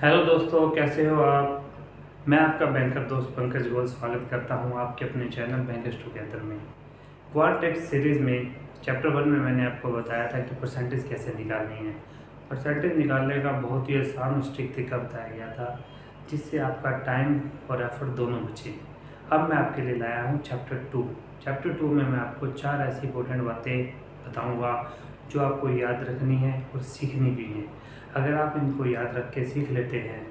Hello दोस्तों, कैसे हो आप। मैं आपका बैंकर दोस्त पंकज गोल स्वागत करता हूं आपके अपने चैनल बैंकर्स टुगेदर में। क्वांटेक्स सीरीज़ में चैप्टर 1 में मैंने आपको बताया था कि परसेंटेज कैसे निकालनी है। परसेंटेज निकालने का बहुत ही आसान और स्ट्रिक्ट तरीका बताया गया था, जिससे आपका टाइम और एफर्ट दोनों बचे। अब मैं आपके लिए लाया हूँ चैप्टर 2। चैप्टर 2 में मैं आपको 4 ऐसी इंपॉर्टेंट बातें बताऊँगा जो आपको याद रखनी है और सीखनी भी है। अगर आप इनको याद रख के सीख लेते हैं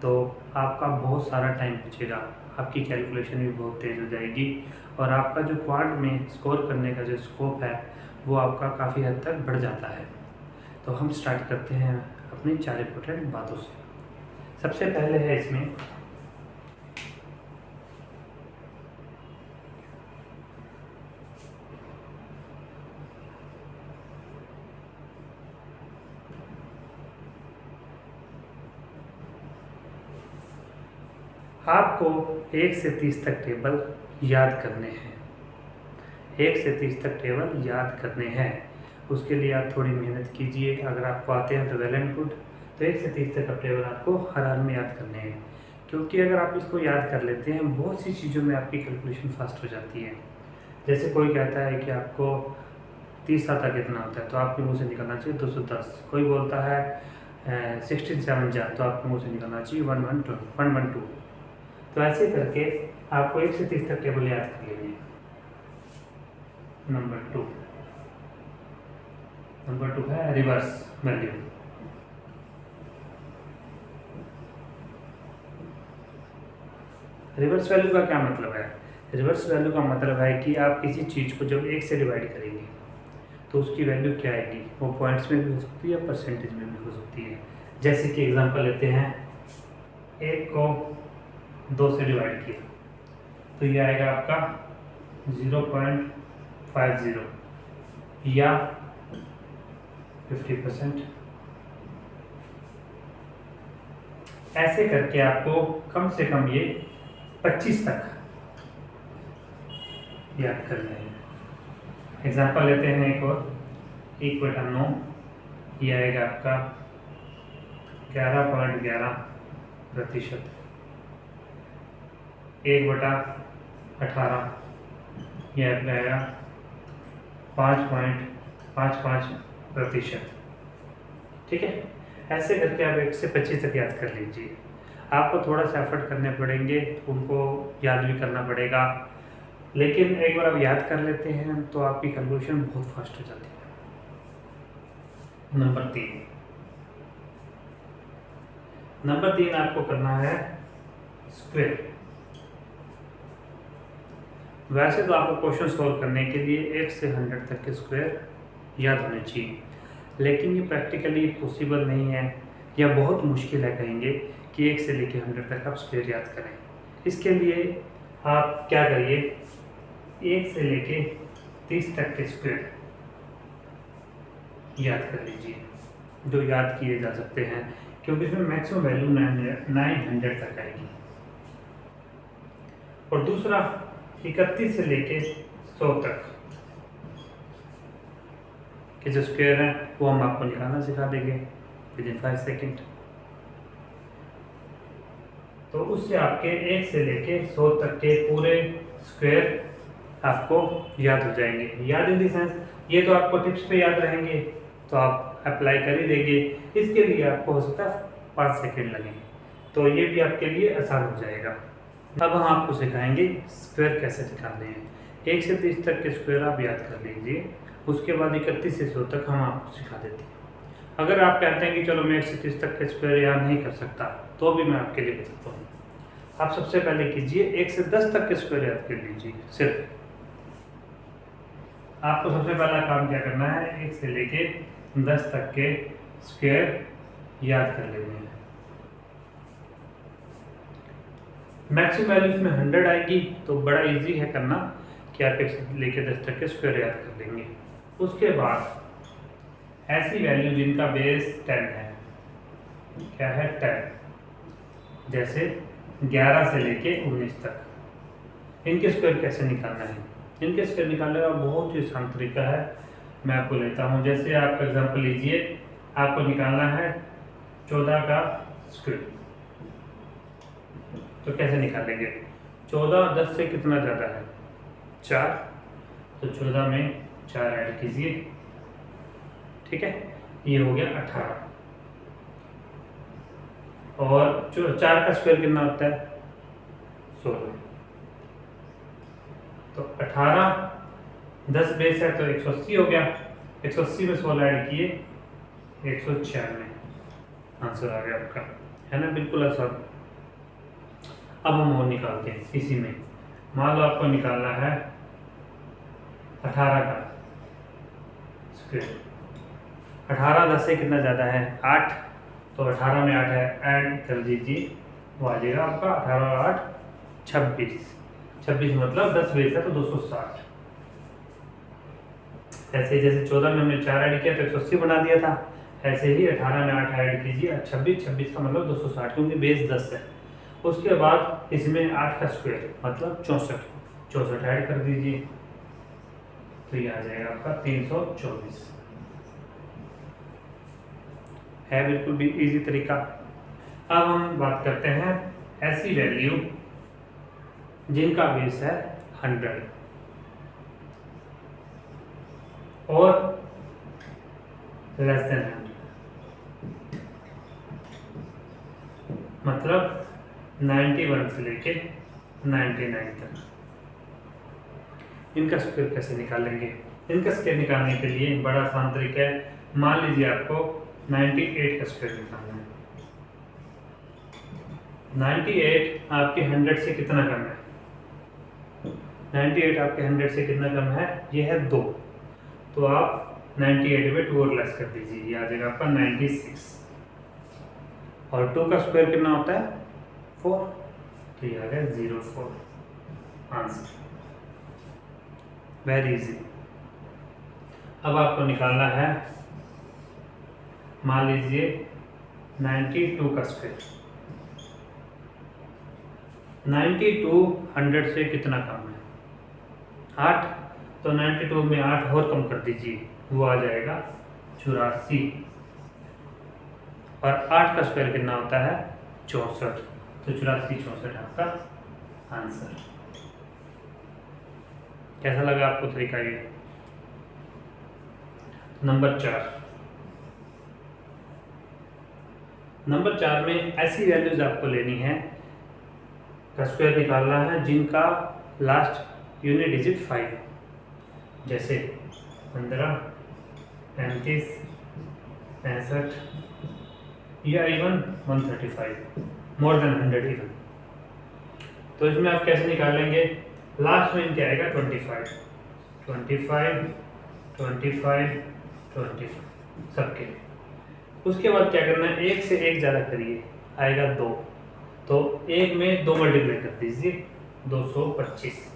तो आपका बहुत सारा टाइम बचेगा, आपकी कैलकुलेशन भी बहुत तेज़ हो जाएगी और आपका जो क्वांट में स्कोर करने का जो स्कोप है वो आपका काफ़ी हद तक बढ़ जाता है। तो हम स्टार्ट करते हैं अपनी 4 इंपॉर्टेंट बातों से। सबसे पहले है इसमें आपको 1 से 30 तक टेबल याद करने हैं। 1 से 30 तक टेबल याद करने हैं। उसके लिए आप थोड़ी मेहनत कीजिए। अगर आपको आते हैं तो वेल एंड गुड। तो 1 से 30 तक का टेबल आपको हर हाल में याद करने हैं, क्योंकि अगर आप इसको याद कर लेते हैं बहुत सी चीज़ों में आपकी कैलकुलेशन फास्ट हो जाती है। जैसे कोई कहता है कि आपको 30 सात कितना होता है, तो आपके मुँह से निकलना चाहिए 210। कोई बोलता है 16 जा, तो आपके मुँह से निकलना चाहिए 112। तो ऐसे करके आपको 1 से 30 तक टेबल याद कर लेंगे। नंबर टू है रिवर्स वैल्यू। रिवर्स वैल्यू का क्या मतलब है? रिवर्स वैल्यू का मतलब है कि आप किसी चीज़ को जब 1 से डिवाइड करेंगे तो उसकी वैल्यू क्या आएगी। वो पॉइंट्स में भी हो सकती है, परसेंटेज में भी हो सकती है। जैसे कि एग्जांपल लेते हैं, 1 को 2 से डिवाइड किया तो ये आएगा आपका 0.50 या 50%। ऐसे करके आपको कम से कम ये 25 तक याद करना है। एग्जांपल लेते हैं एक और, 1/9 ये आएगा आपका 11.11%। 1/18 ये आएगा 5.55%। ठीक है, ऐसे करके आप 1 से 25 तक याद कर लीजिए। आपको थोड़ा सा एफर्ट करने पड़ेंगे, उनको याद भी करना पड़ेगा, लेकिन एक बार आप याद कर लेते हैं तो आपकी कैलकुलेशन बहुत फास्ट हो जाती है। नंबर 3 आपको करना है स्क्वायर। वैसे तो आपको क्वेश्चन सॉल्व करने के लिए 1 से 100 तक के स्क्वायर याद होने चाहिए, लेकिन ये प्रैक्टिकली पॉसिबल नहीं है या बहुत मुश्किल है कहेंगे कि 1 से लेकर 100 तक आप स्क्वायर याद करें। इसके लिए आप क्या करिए, 1 से लेके 30 तक के स्क्वायर याद कर लीजिए, जो याद किए जा सकते हैं, क्योंकि इसमें मैक्सिमम वैल्यू 900 तक आएगी। और दूसरा 31 से लेके 100 तक के जो स्क्वायर है वो हम आपको निकालना सिखा देंगे विदिन 5 सेकेंड। तो उससे आपके 1 से लेके 100 तक के पूरे स्क्वायर आपको याद हो जाएंगे। याद इन दी सेंस, ये तो आपको टिप्स पे याद रहेंगे तो आप अप्लाई कर ही देंगे। इसके लिए आपको हो सकता है 5 सेकेंड लगे, तो ये भी आपके लिए आसान हो जाएगा। अब हम आपको सिखाएंगे स्क्वायर कैसे निकालने हैं। 1 से 30 तक के स्क्वायर आप याद कर लीजिए, उसके बाद 31 से 100 तक हम आपको सिखा देते हैं। अगर आप कहते हैं कि चलो मैं 1 से 30 तक के स्क्वायर याद नहीं कर सकता, तो भी मैं आपके लिए बताता हूँ। आप सबसे पहले कीजिए 1 से 10 तक के स्क्वायर याद कर लीजिए। सिर्फ आपको सबसे पहला काम क्या करना है, 1 से लेके 10 तक के स्क्वायर याद कर लेने हैं। मैक्सिमम वैल्यू इसमें 100 आएगी, तो बड़ा इजी है करना कि आप 1 से लेके 10 तक के स्क्वायर याद कर लेंगे। उसके बाद ऐसी वैल्यू जिनका बेस 10 है, क्या है 10, जैसे 11 से लेके 19 तक, इनके स्क्वायर कैसे निकालना है। इनके स्क्वायर निकालने का बहुत ही आसान तरीका है, मैं आपको लेता हूँ। जैसे आप एग्जांपल लीजिए, आपको निकालना है 14 का स्क्वायर। तो कैसे निकालेंगे? 14 10 से कितना ज़्यादा है? 4। तो 14 में 4 ऐड कीजिए, ठीक है, ये हो गया 18। और जो 4 का स्क्वायर कितना होता है? 16। तो 18 10 बेस है तो 180 हो गया। 180 में 16 ऐड किए, 196 आंसर आ गया आपका, है ना, बिल्कुल आसान। अब हम और निकालते हैं इसी में। मान लो आपको निकालना है 18 का स्क्वायर। 18 10 से कितना ज़्यादा है? 8। तो 18 में 8 है, ऐड कर दीजिए, वो आ जाएगा आपका 18 और 8 26। 26 मतलब 10 बेस है तो 260। ऐसे जैसे 14 में हमने 4 ऐड किया तो 180 बना दिया था, ऐसे ही 18 में 8 ऐड कीजिए, 26 26 का मतलब 260, क्योंकि बेस 10 है। उसके बाद इसमें 8 का स्क्वायर मतलब 64, 64 ऐड कर दीजिए, तो ये आ जाएगा आपका 324। है बिल्कुल भी इजी तरीका। अब हम बात करते हैं ऐसी वैल्यू जिनका बेस है 100 और लेस देन 100, मतलब 91 से लेके 99 तक। इनका स्क्वायर कैसे निकालेंगे? इनका स्क्वायर निकालने के लिए बड़ा आसान तरीका है। मान लीजिए आपको 98 का स्क्वायर निकालना है। 98 आपके 100 से कितना कम है? 98 आपके 100 से कितना कम है? ये है 2। तो आप 98 में 2 और लेस कर दीजिए, ये आ जाएगा आपका 96। और 2 का स्क्वायर कितना होता है? 4। तो ये आ गया 04 आंसर। Very easy. अब आपको निकालना है, मान लीजिए 92 का स्क्वायर। 92 100 से कितना कम है? 8। तो 92 में 8 और कम कर दीजिए, वो आ जाएगा 84। और 8 का स्क्वायर कितना होता है? 64। तो 84 64 आपका आंसर। कैसा लगा आपको तरीका ये? नंबर 4। नंबर 4 में ऐसी वैल्यूज आपको लेनी है, का स्क्वायर निकालना है जिनका लास्ट यूनिट डिजिट 5, जैसे 15 35 65 या इवन 135, मोर देन 100 इवन। तो इसमें आप कैसे निकालेंगे? लास्ट में इनके आएगा 25 25 25 25 सबके। उसके बाद क्या करना है? एक से एक ज़्यादा करिए, आएगा 2। तो एक में 2 मल्टीप्लाई कर दीजिए, 225।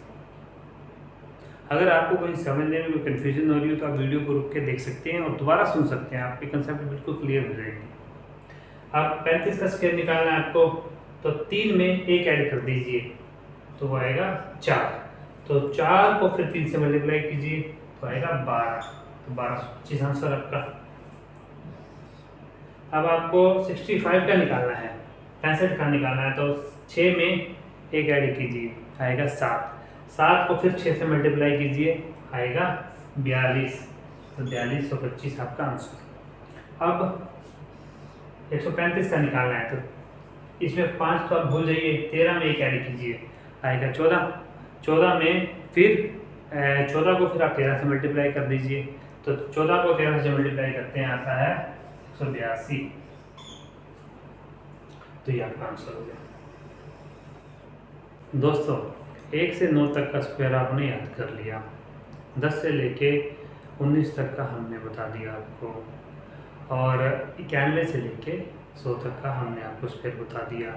अगर आपको कोई समझने में कोई कन्फ्यूजन हो रही हो तो आप वीडियो को रुक के देख सकते हैं और दोबारा सुन सकते हैं, आपके कंसेप्ट बिल्कुल क्लियर हो जाएंगे। अब 35 का स्क्वायर निकालना है आपको, तो 3 में 1 ऐड कर दीजिए, तो वो आएगा 4। तो 4 को फिर 3 से मल्टीप्लाई कीजिए, तो आएगा 12। तो 1225 आंसर आपका। अब आपको 65 का निकालना है, 65 का निकालना है, तो 6 में 1 ऐड कीजिए, आएगा 7। 7 को फिर 6 से मल्टीप्लाई कीजिए, आएगा 42। तो 4225 आपका आंसर। अब 135 का निकालना है, तो इसमें 5 तो आप भूल जाइए, 13 में 1 ऐड कीजिए, आएगा 14। 14 में फिर 14 को फिर आप 13 से मल्टीप्लाई कर दीजिए, तो 14 को 13 से मल्टीप्लाई करते हैं, आता है 182। तो ये आपका आंसर हो गया। दोस्तों 1 से 9 तक का स्क्वायर आपने याद कर लिया, 10 से लेके 19 तक का हमने बता दिया आपको, और 91 से लेके 100 तक का हमने आपको स्क्वायर बता दिया।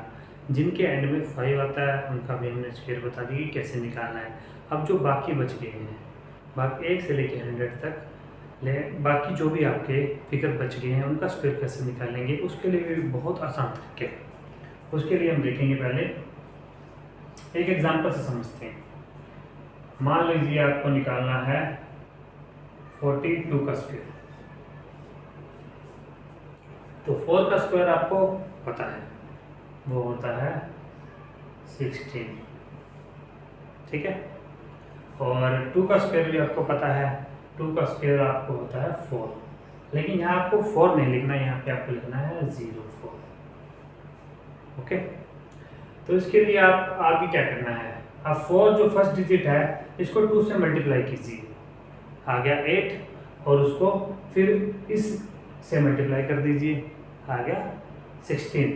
जिनके एंड में 5 आता है उनका भी हमने स्क्वायर बता दिया कि कैसे निकालना है। अब जो बाकी बच गए हैं, बाकी 1 से लेके 100 तक बाकी जो भी आपके फिगर बच गए हैं उनका स्क्वायर कैसे निकालेंगे, उसके लिए भी बहुत आसान तरीके हैं। उसके लिए हम देखेंगे, पहले एक एग्जांपल से समझते हैं। मान लीजिए आपको निकालना है 42 का स्क्वायर। तो 4 का स्क्वायर आपको पता है, वो होता है 16, ठीक है। और 2 का स्क्वायर भी आपको पता है, 2 का स्क्वायर आपको होता है 4, लेकिन यहाँ आपको 4 नहीं लिखना, यहाँ पे आपको लिखना है 04, ओके। तो इसके लिए आप आगे क्या करना है, अब 4 जो फर्स्ट डिजिट है इसको 2 से मल्टीप्लाई कीजिए, आ गया 8, और उसको फिर इस से मल्टीप्लाई कर दीजिए, आ गया 16,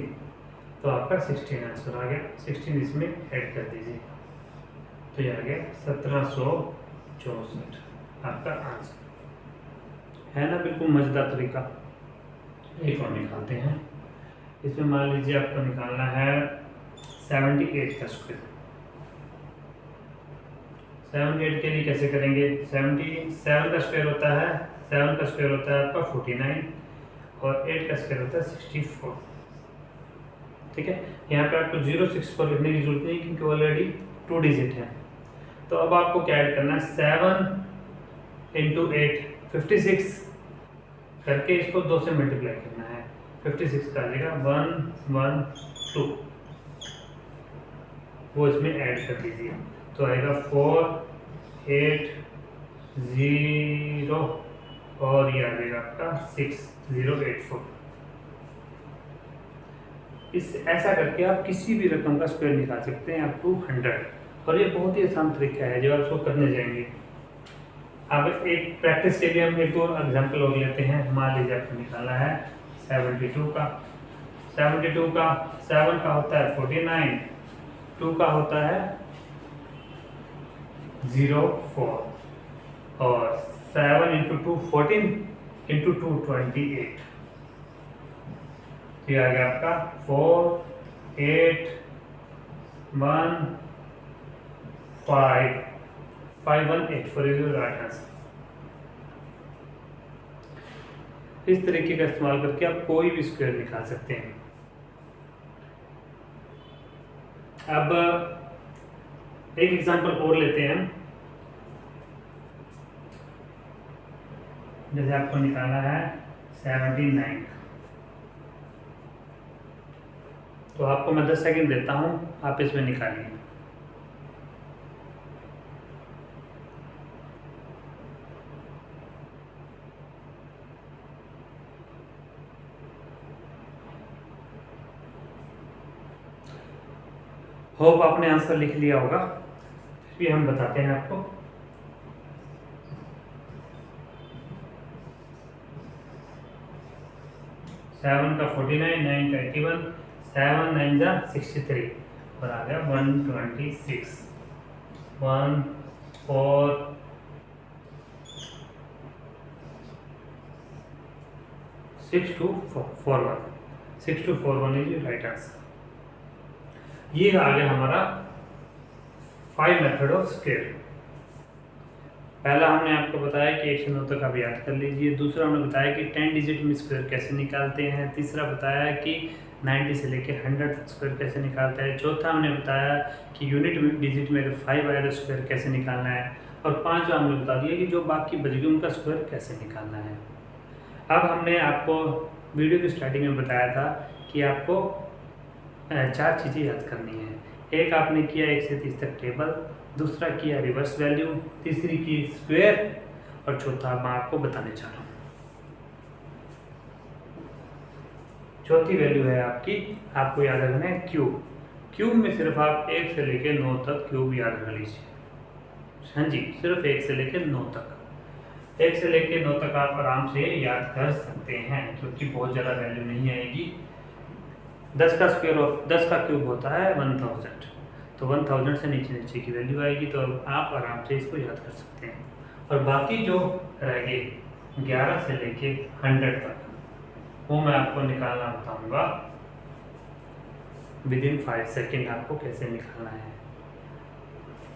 तो आपका 16 आंसर आ गया। 16 इसमें ऐड कर दीजिए, तो ये आ गया 1764 आपका आंसर है ना। बिल्कुल मजेदार तरीका। एक और निकालते हैं, इसमें मान लीजिए आपको निकालना है 78 का स्क्वायर। 78 के लिए कैसे करेंगे, 77 का स्क्वायर होता है, 7 का स्क्वायर होता है आपका 49, और 8 का स्क्वायर होता है 64, ठीक है। यहाँ पे आपको 064 लिखने की जरूरत नहीं क्योंकि ऑलरेडी 2 डिजिट है। तो अब आपको क्या ऐड करना है, 7 इंटू 8 56 करके इसको 2 से मल्टीप्लाई करना है, 56 का आ जाएगा 112, वो इसमें ऐड कर दीजिए, तो आएगा 480 और ये आ जाएगा आपका 6084। इस ऐसा करके आप किसी भी रकम का स्क्वायर निकाल सकते हैं अप टू 100, और ये बहुत ही आसान तरीका है जो आप इसको करने जाएंगे। अब एक प्रैक्टिस के लिए हम एक और एग्जांपल और लेते हैं। मान लीजिए आपको निकालना है 72 का 7 का होता है 49, 2 का होता है 04, और 7 इंटू 2 14 इंटू 2 28, ये आ गया आपका 48155184 फॉर इज राइट आंसर। इस तरीके का इस्तेमाल करके आप कोई भी स्क्वायर निकाल सकते हैं। अब एक एग्जांपल और लेते हैं, जैसे आपको निकालना है 79, तो आपको मैं 10 सेकंड देता हूं, आप इसमें निकालिए। होप आपने आंसर लिख लिया होगा, फिर भी हम बताते हैं आपको। सेवन का 49, 9 का 81, 7 9 जा 63, और आ गया 126, 1 4 6241, 6241 इज राइट आंसर। ये आ गया हमारा 5 मेथड ऑफ स्क्वायर। पहला हमने आपको बताया कि 1 से 9 तक आप याद कर लीजिए, दूसरा हमने बताया कि 10 डिजिट में स्क्वायर कैसे निकालते हैं, तीसरा बताया कि 90 से लेकर 100 तक स्क्वायर कैसे निकालते हैं, चौथा हमने बताया कि यूनिट डिजिट में अगर 5 आया तो स्क्वायर कैसे निकालना है, और पांचवा हमने बता दिया कि जो बाकी बच गए उनका स्क्वायर कैसे निकालना है। अब हमने आपको वीडियो की स्टार्टिंग में बताया था कि आपको 4 चीज़ें याद करनी है। एक आपने किया 1 से 30 तक टेबल, दूसरा किया रिवर्स वैल्यू, तीसरी की स्क्वायर, और चौथा मैं आपको बताने चाह रहा हूँ। चौथी वैल्यू है आपकी, आपको याद रखना है क्यूब। क्यूब में सिर्फ आप 1 से लेकर 9 तक क्यूब याद रख लीजिए। हाँ जी, सिर्फ 1 से लेकर 9 तक, 1 से लेकर 9 तक आप आराम से याद कर सकते हैं क्योंकि बहुत ज़्यादा वैल्यू नहीं आएगी। 10 का स्क्वायर ऑफ 10 का क्यूब होता है 1000, तो 1000 से नीचे नीचे की वैल्यू आएगी, तो आप आराम से इसको याद कर सकते हैं। और बाकी जो रह गए 11 से लेके 100 तक, वो मैं आपको निकालना बताऊंगा विदिन 5 सेकेंड। आपको कैसे निकालना है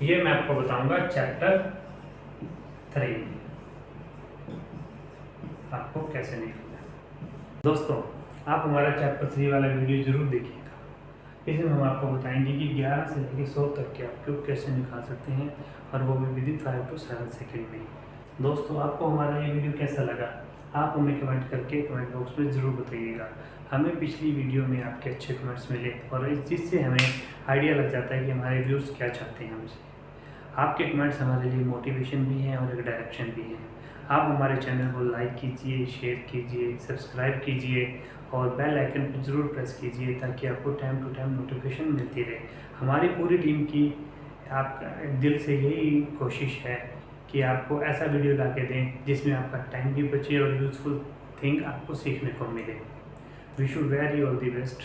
ये मैं आपको बताऊंगा चैप्टर 3 में, आपको कैसे निकालना है। दोस्तों, आप हमारा चैप्टर 3 वाला वीडियो जरूर देखिएगा, इसमें हम आपको बताएंगे कि 11 से लेकर 100 तक के आप क्यूब कैसे निकाल सकते हैं, और वो भी विदिन 5 to 7 सेकेंड में। दोस्तों, आपको हमारा ये वीडियो कैसा लगा आप हमें कमेंट करके कमेंट बॉक्स में ज़रूर बताइएगा। हमें पिछली वीडियो में आपके अच्छे कमेंट्स मिले और इस चीज़ से हमें आइडिया लग जाता है कि हमारे व्यूज़ क्या चाहते हैं हमसे। आपके कमेंट्स हमारे लिए मोटिवेशन भी हैं और एक डायरेक्शन भी है। आप हमारे चैनल को लाइक कीजिए, शेयर कीजिए, सब्सक्राइब कीजिए और बेल आइकन पर ज़रूर प्रेस कीजिए ताकि आपको टाइम टू टाइम नोटिफिकेशन मिलती रहे। हमारी पूरी टीम की आपका दिल से यही कोशिश है कि आपको ऐसा वीडियो ला के दें जिसमें आपका टाइम भी बचे और यूज़फुल थिंग आपको सीखने को मिले। Wish you very all the best.